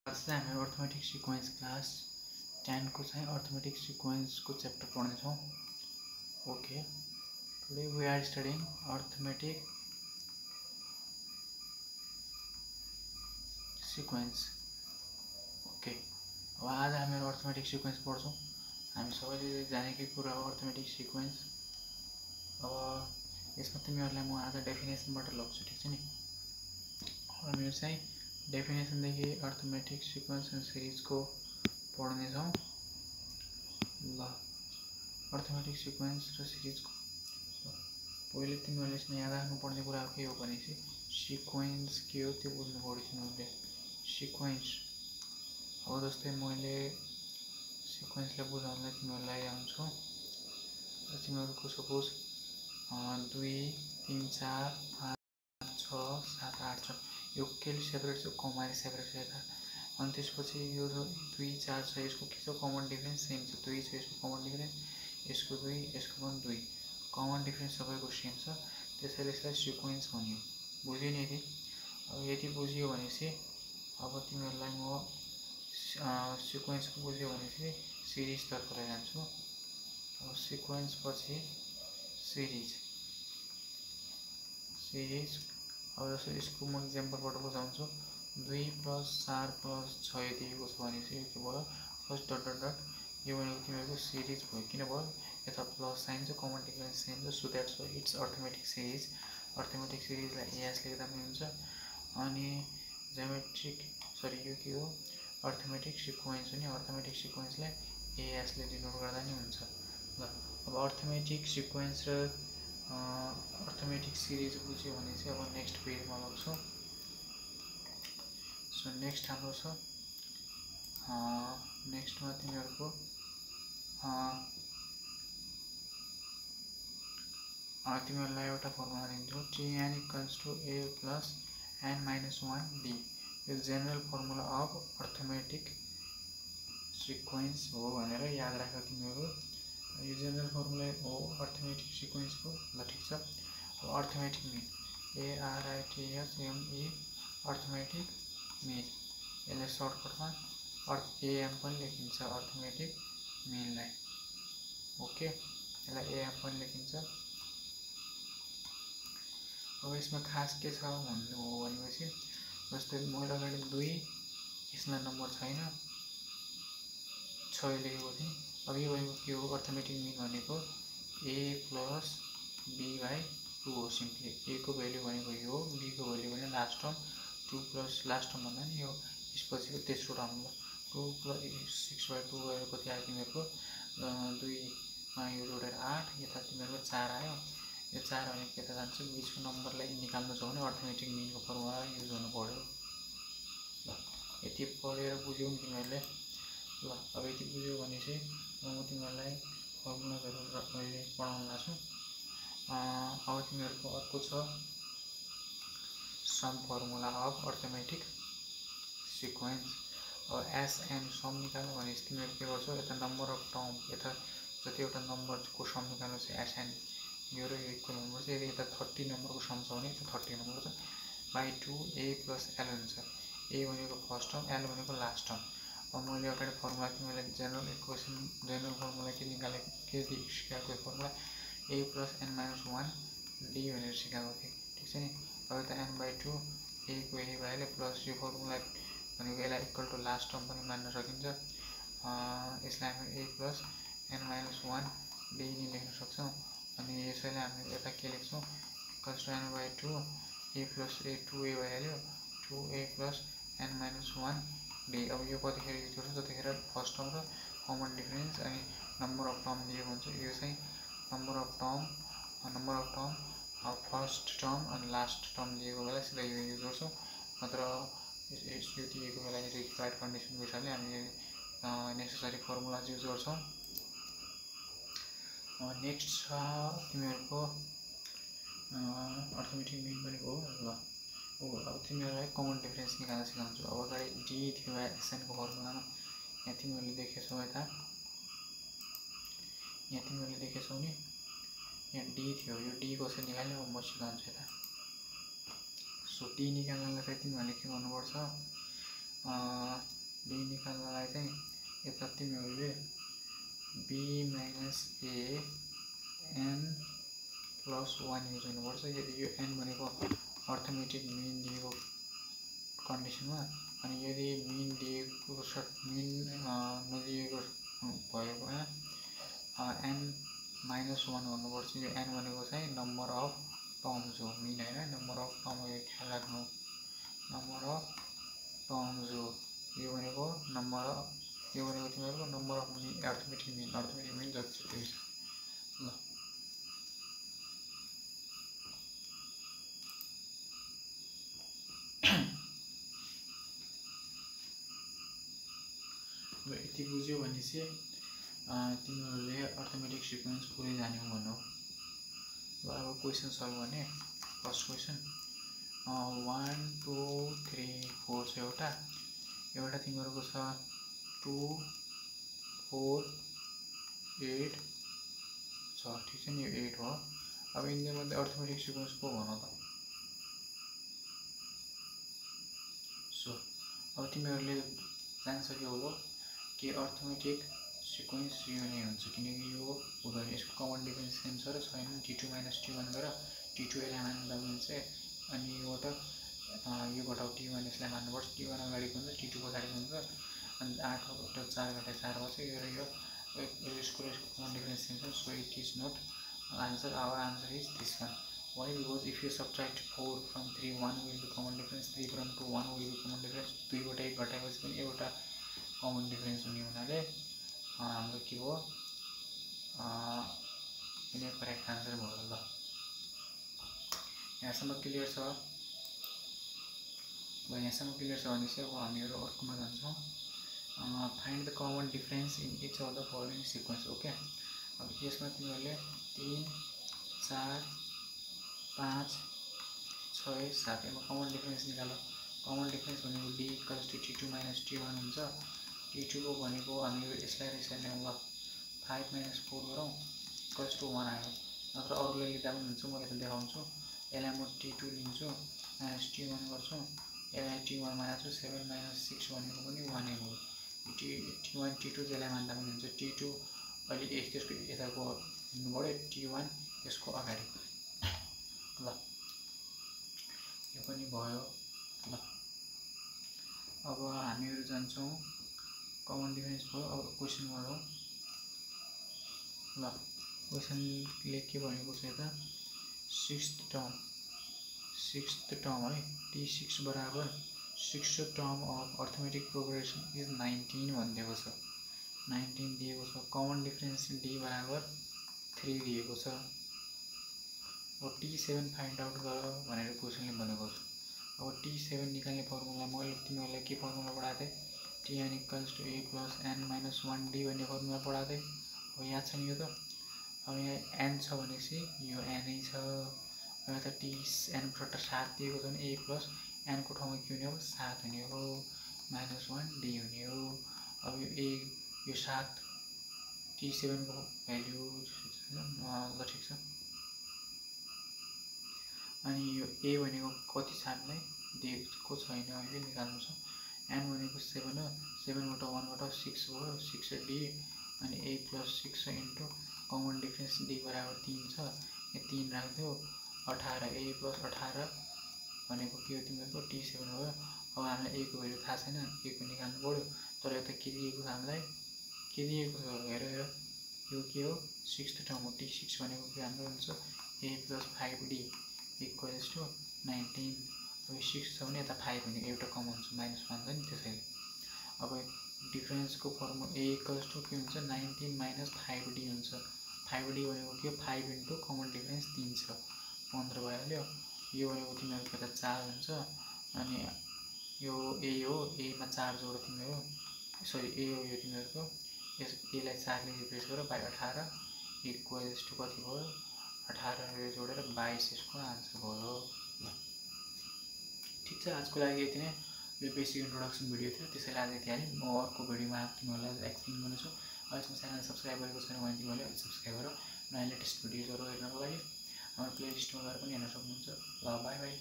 आज चाहिँ हामी अर्थमेटिक सिक्वेन्स क्लास 10 को चाहिँ अर्थमेटिक सिक्वेन्स को च्याप्टर पढ्ने छौं। Okay, today we are studying arithmetic sequence. Okay, अब आज हामी अर्थमेटिक सिक्वेन्स पढ्छौं। हामी सबैले जानेकै कुरा हो अर्थमेटिक सिक्वेन्स। अब यसमा तिमीहरुलाई म आज डेफिनेसनबाट लग्छु, ठीक छ नि। हामीहरु चाहिँ डेफिनेसन देखि अर्थमेटिक सिक्वेन्स एन्ड सिरिज को पढ्ने छौं। ल, अर्थमेटिक सिक्वेन्स र सिरिज को पहिले तिमीहरुले यसमा याद राख्नुपर्ने कुरा के हो भनेपछि सिक्वेन्स के हो त्यो बुझ्नु पर्यो तिमीहरुले। सिक्वेन्स अब जस्तै मैले सिक्वेन्सलाई बुझाउनलाई तिमीहरुलाई आउँछु। तिमीहरुको सपोज 2 3 4 5 6 7 8 छ, यो केले सेपरेट छ, कमाले सेपरेट छ यता। अनि त्यसपछि यो 2 4 छ, यसको के छ कमन डिफरेन्स सेम छ। 2 छ, यसको कमन डिफरेन्स, यसको 2, यसको पनि 2, कमन डिफरेन्स सबैको सेम छ। त्यसैले यसलाई सिक्वेन्स भनियो। बुझ्यो नि यति? अब यति बुझियो भनेपछि अब तिमीहरुलाई म सिक्वेन्स को बुझ्यो भनेपछि सिरिज तर्फ लैजान्छु। अब सिक्वेन्स पछि सिरिज अब जस्तो यसको म एक्जाम्पलबाट बुझाउँछु। 2 + 4 + 6 यतिको छ भनेपछि यो के भयो, फर्स्ट डट डट डट, यो भनेको तिमीहरुको सिरिज भयो। किन भयो, यता प्लस साइन छ, कमन डिफरेन्स सेम छ, so that's why it's arithmetic series. Arithmetic सिरिजलाई एएस लेख्दा पनि हुन्छ। अनि यो के हो, अर्थमेटिक सिक्वेन्स हो नि। अर्थमेटिक सिक्वेन्सलाई एएस ले डिनोट गर्दा नि हुन्छ। ल, अब अर्थमेटिक सिक्वेन्स र अर्थमेटिक सिरिज बुझ्यो भने चाहिँ अब नेक्स्ट पेजमा लग्छौं। सो नेक्स्ट हाम्रो छ नेक्स्टमा तिमीहरुको तिमीहरुलाई एउटा फर्मुला दिन्छु, Tn = a + n - 1 d। यो general formula of arithmetic sequence हो भनेर याद राख तिमीहरु। यो जेनरल फर्मुला हो अर्थमेटिक सिक्वेन्स को। ल, ठीक छ। अब arithmetic mean, ARITHME, arithmetic mean, यसले सर्टकटमा AM पनि लेखिन्छ अर्थमेटिक मिनलाई। ओके, यसलाई AM पनि लेखिन्छ। अब यसमा खास के छ भन्नु हो भनेपछि जस्तै मैले अगाडि 2, यसमा नम्बर छैन, 6 लेखेको थिएँ। अब यो भनेको के हो, अर्थमेटिक मिन भनेको a + b/2 हो। सिम्पली a को भ्यालु भनेको यो हो, b को भ्यालु भने लास्ट टर्म, 2 + लास्ट टर्म भन्दा नि यो यसपछिको तेस्रो टर्म हो। 2 + 6/2 गरेर कति आयो तिमीहरुको, 2 मा यो जोडेर 8, यता तिमीहरुको 4 आयो। यो 4 भनेको यता जान्छ, बीचको नम्बरलाई निकाल्नु छ भने अर्थमेटिक मिनको फर्मुला युज गर्नु पर्यो। ल, यति पढेर बुझ्यौ नि तिमीहरुले। ल, अब यति बुझ्यौ भने चाहिँ म तिमीहरुलाई फर्मुलाहरु अहिले पढाउन लाग्छु। अब तिमीहरुको अर्को छ sum formula of arithmetic sequence. अब एसएन सम निकाल्नु भने तिमीहरु के गर्छौ, यता नम्बर अफ टर्म, यता जतिवटा नम्बरको सम निकाल्नु छ एसएन, यो र यो इक्वल हुनुपर्छ। यदि यता 30 नम्बरको सम छ भने यता 30 नम्बर छ, /2 a + l हुन्छ। a भनेको फर्स्ट टर्म, l भनेको लास्ट टर्म। अब मैले अगाडि फर्मुला तिमीहरुलाई जेनरल इक्वेसन, जेनरल फर्मुला के निकालेको, के सिकाएको फर्मुला a + n - 1 d भनेर सिकाएको थिएँ, ठीक छ नि। अब यता n/2 a को a भइहाल्यो, प्लस यो फर्मुला भनेको यसलाई इक्वल टु लास्ट टर्म पनि मान्न सकिन्छ। यसलाई हामी a + n - 1 d नि लेख्न सक्छौं। अनि यसैले हामी यता के लेख्छौं, = n/2 a + a 2a भइहाल्यो, 2a + n - 1 d। अब यो कतिखेर युज गर्छ, जतिखेर फर्स्ट टर्म र कमन डिफरेन्स अनि नम्बर अफ टर्म दिएको हुन्छ। यो चाहिँ number of term first term अनि लास्ट टर्म दिएको बेला सिधै यो युज गर्छौं। नत्र यो दिएको बेला रिक्वायर्ड कन्डिसनको हिसाबले हामी नेसेसरी फर्मुलाज युज गर्छौं। नेक्स्ट छ तिमीहरुको अर्थमेटिक मिन भनेको हो। ल, अब तिमीहरुलाई कमन डिफरेन्स निकाल्न सिकाउँछु। अब अगाडि डी थियो एसएन को फर्मुलामा, यहाँ तिमीहरुले देखेछौ, यहाँ तिमीहरुले देखेछौ नि, यहाँ डी थियो। यो डी कसरी निकाल्ने अब म सिकाउँछु यता। सो डी निकाल्नलाई चाहिँ तिमीहरुले के गर्नुपर्छ, डी निकाल्नलाई चाहिँ यता तिमीहरूले b minus a n plus 1 use गर्नुपर्छ। यदि यो n भनेको अर्थमेटिक मिन दिएको कन्डिसनमा, अनि यदि मिन दिएको मिन नदिएको भएकोमा n माइनस 1 गर्नुपर्छ। यो n भनेको चाहिँ नम्बर अफ टर्म्स हो, मिन होइन, नम्बर अफ टर्म हो, ख्याल राख्नु, नम्बर अफ टर्म्स हो। यो भनेको नम्बर अफ, यो भनेको तिमीहरूको number of mean, arithmetic mean जति छ त्यही छ। ल यति बुझ्यो भनेपछि तिमीहरूले अर्थमेटिक सिक्वेन्स पुरै जान्यौ भन्नु। ल अब क्वेसन सल्भ गर्ने। फर्स्ट क्वेसन 1 2 3 4 छ, एउटा तिमीहरूको छ 2 4 8 छ, ठिक छ नि, यो 8 हो। अब यिनीमध्ये अर्थमेटिक सिक्वेन्स को भन त। सो अब तिमीहरूले जानिसक्यो होला कि अर्थमेटिक सिक्वेन्स यो नै हुन्छ, किनकि यो हुँदैन, यसको कमन डिफरेन्स सेम छ र छैन। t2 माइनस t1 गरेर t2 यसलाई मान्दा हुन्छ, अनि योबाट यो घटाउ t1 यसलाई मान्नुपर्छ, t1 अगाडिको हुन्छ, t2 पछाडिको हुन्छ, अनि 8 बाट 4 घटाइ 4 भन्छ, यो र यो यसको कमन डिफरेन्स सेम छ। So it is not answer, our answer is this one. Why? Because if you subtract 4 from 3, 1 will be common difference, 3 from 2, 1 will be common difference, 2 बाट 1 घटाएपछि पनि एउटा कमन डिफरेन्स हुने हुनाले हाम्रो के हो, यिनै करेक्ट आन्सर भयो। ल यहाँसम्म क्लियर छ? ल यहाँसम्म क्लियर छ भने चाहिँ अब हामीहरू अर्कोमा जान्छौँ। Find the common difference in each of the following sequence. Okay, अब यसमा तिमीहरूले 3 4 5 6 7 यसमा कमन डिफरेन्स निकाल। कमन डिफरेन्स भनेको d equals to t2 minus t1 हुन्छ। t2 को भनेको हामीहरू यसलाई यसलाई ल्याउँ। ल 5 माइनस 4 गरौँ, इक्वल्स टु 1 आयो। नत्र अरूले लिँदा पनि हुन्छ, म यता देखाउँछु। यसलाई म t2 लिन्छु, माइनस t1 गर्छु, यसलाई t1 मान्छु, 7 माइनस 6 भनेको पनि 1 नै हो। t1 t2 यसलाई मान्दा पनि हुन्छ। t2 अहिले त्यसको यताको हुनु पऱ्यो, t1 यसको अगाडि। ल यो पनि भयो। ल अब हामीहरू जान्छौँ, कमन डिफरेन्स भयो। अब क्वेसन गरौँ। ल क्वेसनले के भनेको छ यता, सिक्स्थ टर्म है, t6 बराबर 6th term of arithmetic progression is 19 भनिदिएको छ, 19 दिएको छ। कमन डिफरेन्स d बराबर 3 दिएको छ। अब t7 फाइन्ड आउट गर भनेर क्वेसनले भनेको छ। अब t7 निकाल्ने फर्मुला मैले तिमीहरूलाई के फर्मुला पढाएको थिएँ, tn equals to a plus n minus 1d भन्ने फर्मुला पढाएको थिएँ। अब याद छ नि यो त। अब यहाँ n छ भनेपछि यो n नै छ। अब यता tn बराबर 7 दिएको छ भने a प्लस n को ठाउँमा के हुने हो, 7 हुने हो, माइनस 1d हुने हो। अब यो 7 t7 को भ्याल्यु ल ठिक छ। अनि यो a भनेको कति छ हामीलाई दिएको छैन, अहिले निकाल्नु छ। n भनेको 7 हो, 7 बाट 1 बाट 6 भयो, 6d, अनि a plus 6 into common difference d बराबर 3 छ, यहाँ 3 राख्दियो, 18, a प्लस 18 भनेको के हो तिमीहरूको t7 भयो। अब हामीलाई a को भ्यालु थाहा छैन, a को निकाल्नु पऱ्यो। तर यता के दिएको छ हामीलाई, के दिएको छ हेर, यो के हो, 6th टर्म हो। t6 भनेको के हाम्रो हुन्छ, a plus 5d equals to 19। अब 6 छ भने यता 5 भनेको एउटा कमन छ, माइनस 1 छ नि, त्यसैले अब डिफरेन्सको फर्मुला a इक्वल्स टु के हुन्छ, 19 माइनस 5d हुन्छ। 5d भनेको के हो, 5 इन्टु कमन डिफरेन्स 3 छ, 15 भइहाल्यो। यो भनेको तिमीहरूको यता 4 हुन्छ, अनि यो a हो, a मा 4 जोड तिमीहरू, सरी a हो यो तिमीहरूको, यस a लाई 4 ले रिप्लेस गर, बाई 18 इक्वल्स टु कति भयो, 18 जोडेर 22 यसको आन्सर भयो। ठिक छ, आजको लागि यति नै। यो बेसिक इन्ट्रोडक्सन भिडियो थियो, त्यसैले आज यति हालेँ। म अर्को भिडियोमा तिमीहरूलाई एक्सप्लेन गर्नेछु। अहिलेसम्म च्यानल सब्सक्राइब गरेको छैन भने तिमीहरूले सब्सक्राइब गर, नयाँ लेटेस्ट भिडियोजहरू हेर्नको लागि हाम्रो प्लेलिस्टमा गएर पनि हेर्न सक्नुहुन्छ। ल बाई बाई।